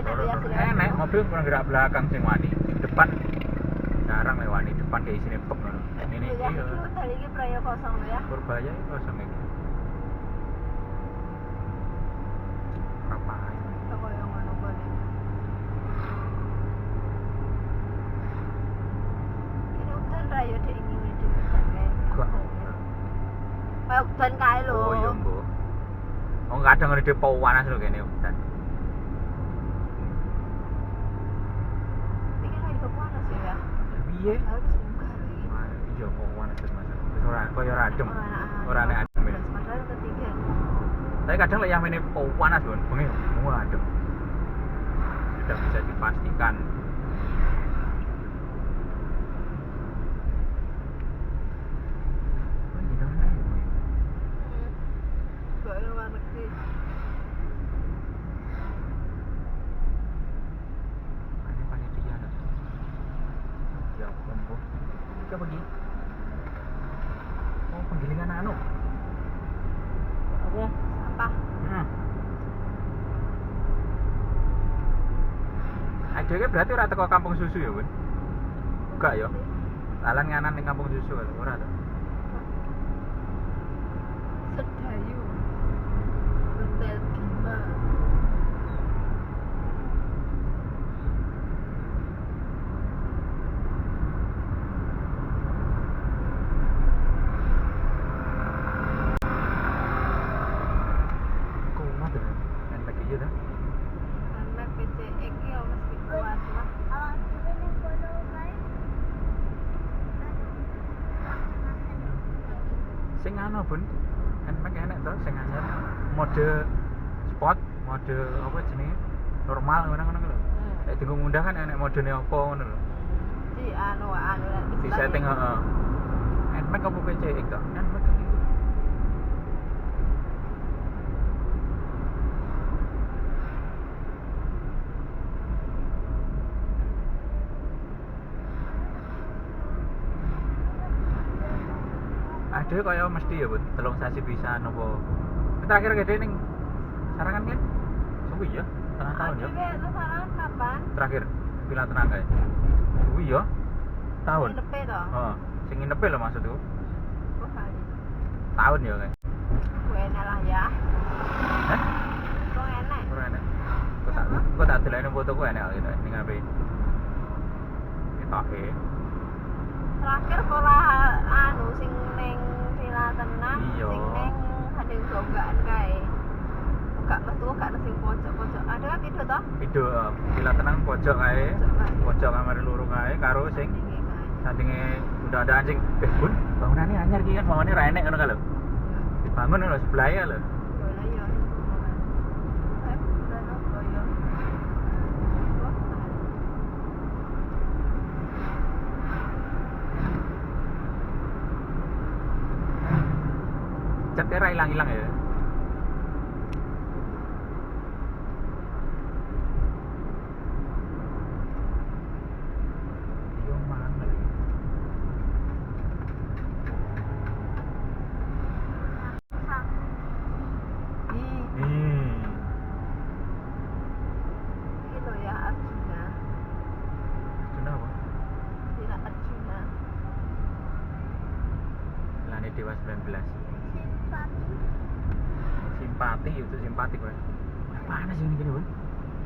enak mobil kurang gerak belakang sing wani sing depan jarang lewani depan kayak isine pek ngono ini iki ya tadi iki praya kosong ya Purbaya iki kosong iki apa kok yang ngono kene ini udan raya dek ini di kayak udan kae lho oh iya mbok oh kadang ngene depo panas lho kene udan piye? Iya kok panas Mas. Wis ora koyo adem. Ora nek adem. Padahal ketiga. Tapi kadang lek yang ini panas, Bun. Bengi adem. Sudah bisa dipastikan. Apa gini? Oh, penggilingan anu. Apa? Sampah. Adewe berarti ora teko kampung susu ya, Bun? Enggak ya. Jalan nganan ning kampung susu ora to? Sedayu. Hotel Bima. Sing anu Bun, enak to sing anyar mode sport, mode apa jenenge? Normal ngono-ngono lho. Nek dienggo ngundah kan enek modene apa ngono lho. Di anu Di setting heeh. Nmax apa PCX to? Nmax iki. Ada kaya mesti ya, Bun. Telung sasi bisa nopo. Terakhir gede ning Sarangan kan? Oh iya, tengah tahun ya. Sarangan kapan? Terakhir bilang tenaga ya. Oh iya. Tahun. Nginepe to? Heeh. Sing nginepe lho maksudku. Kok kali. Tahun ya, kan. Gue enak lah ya. Hah? Kok enak? Ora enak. Kok tak delene fotoku enak gitu ning HP. Kita Terakhir pola anu sing ning Villa Tenang, iya. sing ning Hadeng Jonggaan kae. Gak metu gak sing pojok-pojok. Ada kan video toh? Video Villa Tenang pojok kae. Pojok kamar loro kae karo sing sandinge udah ada anjing. Bun, bangunannya anyar iki kan bangunane ra enek ngono ka lho. Dibangun lho sebelah ya lho. Catnya ra hilang-hilang ya. Yo mana lagi? Itu ya Arjuna. Arjuna apa? Tidak Arjuna. Lani Dewa 19. Simpati itu simpati gue. Panas ini gini, Bun.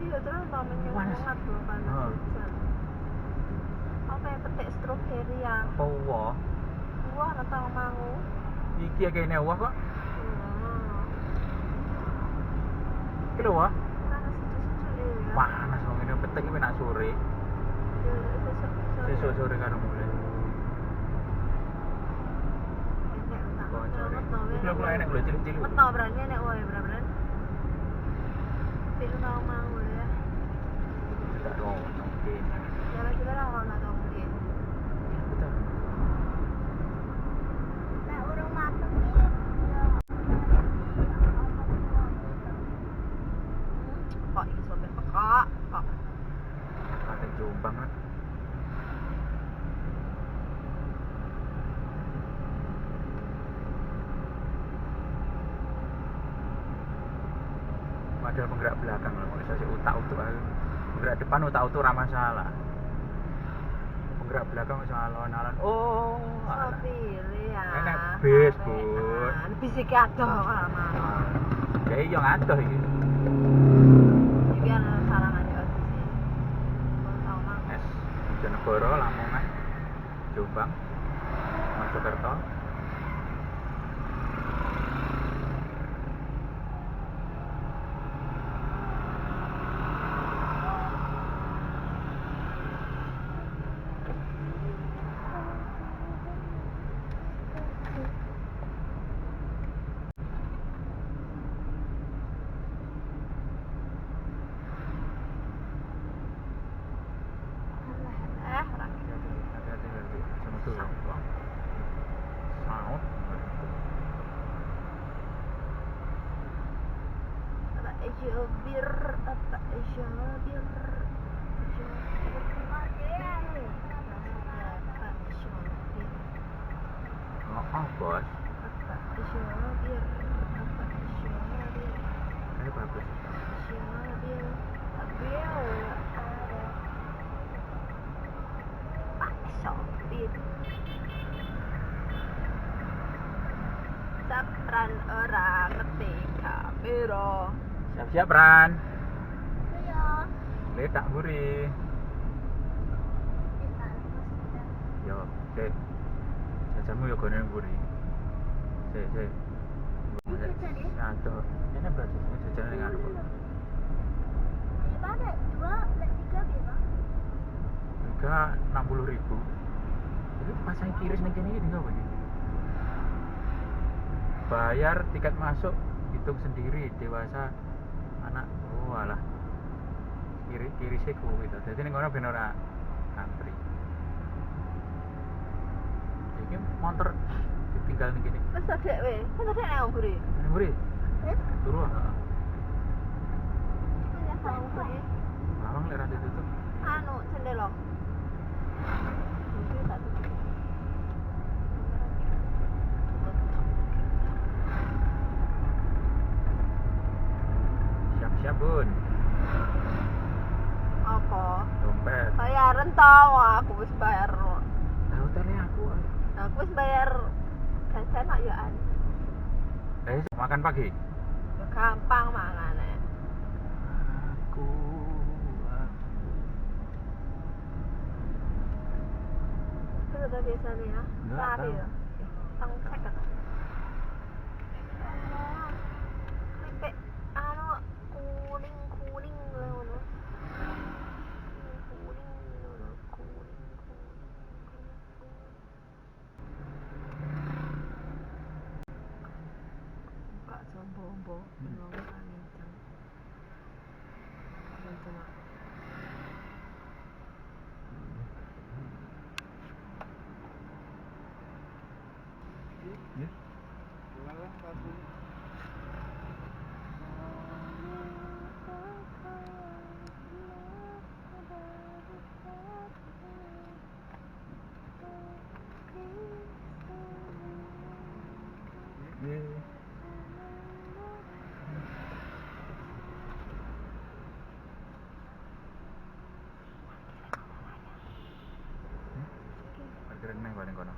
Iya, terus namanya hangat loh panas. Apa yang petik stroberi yang Wah. wah atau mangu. Iki ya kayaknya wah kok. Kira wah. Panas sejuk-sejuk ya. Panas wong ini petik iki nak sore. Sesuk sore karo mulai. Belum mulai enak belum cilik-cilik. Meto berani enak wae bener-bener. Film mau ya. Tidak dong, mungkin. Kira-kira lah kalau nak mungkin. Betul. Nah, urung mateng iki. Kok iki sopir pekok, kok. Ada Jombang kan. padahal penggerak belakang loh, bisa sih utak-utuk aja. Penggerak depan utak-utuk ora masalah. Penggerak belakang masalah alon-alon. Oh, alah. Sopire ya. Enak bis, Bun. Bis iki adoh lama. Ya iya ngadoh iki. Iki ana sarangane sih. Tau mah. Es Bojonegoro, Lamongan, Jombang, Mojokerto. Hati-hati sama tuh. Saut. Jobir apa jobir Oh, bos. Ini bagus. Sapran orang ngetik kamera. Siap-siap, Ran. Iya. Letak buri. Yo, cek. Jajanmu yo gone buri. Cek. Aduh, ini berarti jajanan yang ngarep. Berapa? 2 dan 3 berapa? 60.000. Itu pasang kiris ning kene iki tinggal apa iki? Bayar tiket masuk, hitung sendiri, dewasa anak. Oh alah. Kirisnya kuwi to. Dadi ning kono ben ora antri. Iki motor ditinggal ning kene. Wes adek we. Wes adek nang mburi. Ning buri. Turu ah. Ya sang mburi. Lawang lek ra ditutup. Anu cendelo. Mburi tak tutup. Siap-siap, Bun. Apa? Dompet. Bayaran tau aku wis bayar. Nah, hotelnya aku. Aku wis bayar jajan mak yo an. Makan pagi. Ya gampang mangane. Aku. Sudah biasa nih ya. Enggak Lari tahu. ya. Tang seket. Kripik anu kuning ngono. Kak jombo-jombo belum kencang. Kencang. Ya. Parkiran nang paling kono.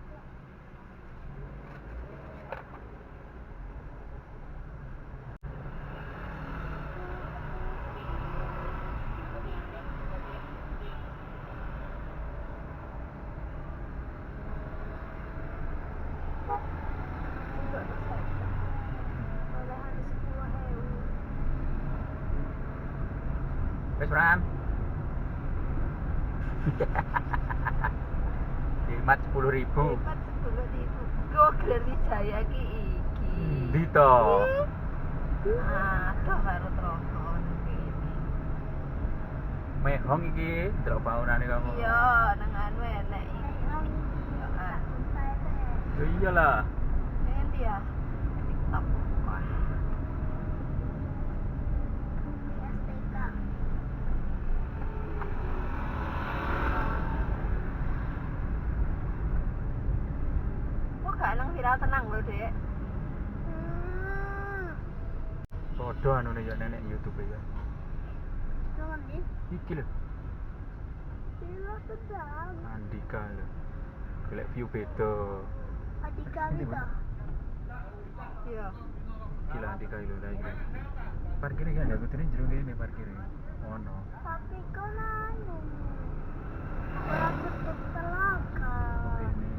Wes, Ran. Jimat 10.000. Hebat 10.000. Kok Gleri Jaya ki iki. Ndi to? Ah, to karo trokon iki. Mehong iki, delok bangunane kamu. Iya, nang anu enek iki. Ya kan. Ya iyalah. Endi ya? TikTok. Wah. Kok gak nang viral tenang lho, Dek. Do anu ya nenek YouTube ya. Jangan di. Iki lho, Sila sedang. Andika lho. Golek view beda. Adika Ini, kita. Iya. Gila Andika lho lah iki. Parkirnya kan aku tadi jero kene parkirnya. Ono. Tapi kau nanya. Orang tutup telaga. Ini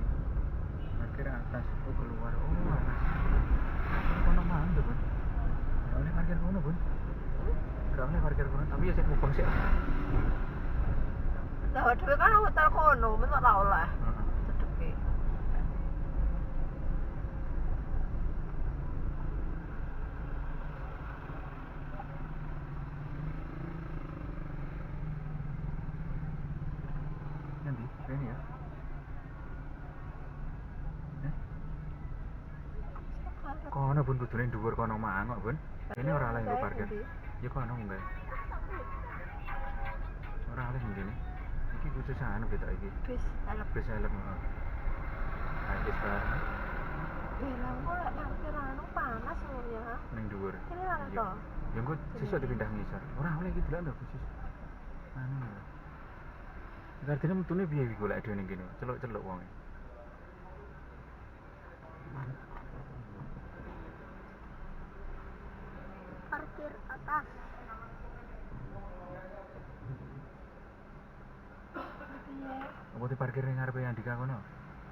parkir atas oh keluar oh atas. Kono mang tuh, Bun. Gak boleh parkir kono, Bun. Gak boleh parkir kono, tapi ya sik mubeng sik. Lah dhewe kan hotel kono, mesti ora oleh. Heeh. Sedepe. Nanti, ini ya. Kono Bun kudune dhuwur kono mang kok, Bun. Ini ora oleh nggo parkir. Ya kono enggak. Ora oleh ngene. Iki khusus anu kita iki. Bis elep. Bis helm. Nah, bis bareng Bilang kok lek parkir anu panas sebenarnya. ning dhuwur. Ini ora Iya. to. Ya engko sesuk dipindah ngisor. Ora oleh iki delok lho khusus. Anu. Artinya metune piye iki golek dhewe ning kene? Celuk-celuk wonge. Parkir atas. Apa di parkir ning ngarepe Andika kono?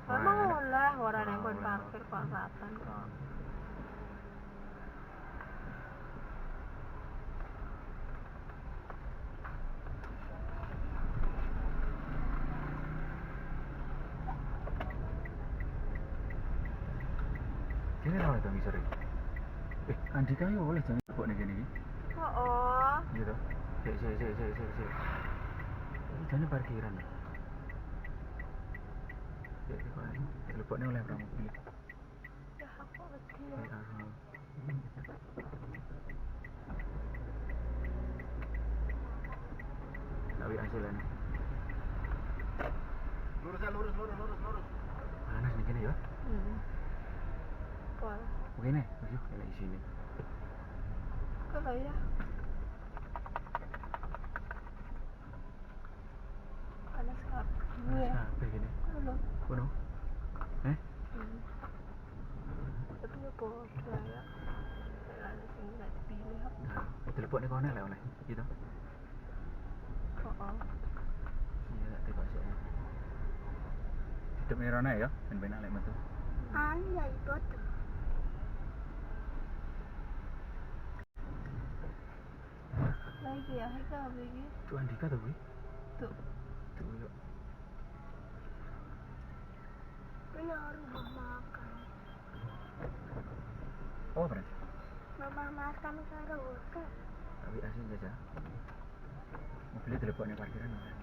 Memang oleh ora Ora nang kon oleh. parkir pasatan kok. Kene ora oleh to ngisor iki. Andika yo oleh jangan kok ning kene iki. Oh. Iya toh. Sik. Jane parkiran. Ya kok anu, lebokne oleh ora mobil. Ya aku wedi. Tapi hasilnya Lurus. panas nih gini ya. Pol. Begini, ayo kena isi ini. Kalau ya. Panas kap. Panas apa gini? Halo. Kuno? Tapi ya bodoh ya. Lalu sing nggak dipilih. Nah, telepon nih kono lah oleh, gitu. Oh. Iya, tak tebak sih. Hidup merona ya, ben alek metu. Iya itu tuh. Lagi ya, itu lagi. Tuh Andika tuh, Wi. Tuh. Tuh yuk. Ini rumah makan. Oh, berarti. Rumah makan karaoke. Tapi asin aja. Mobilnya teleponnya parkiran oleh.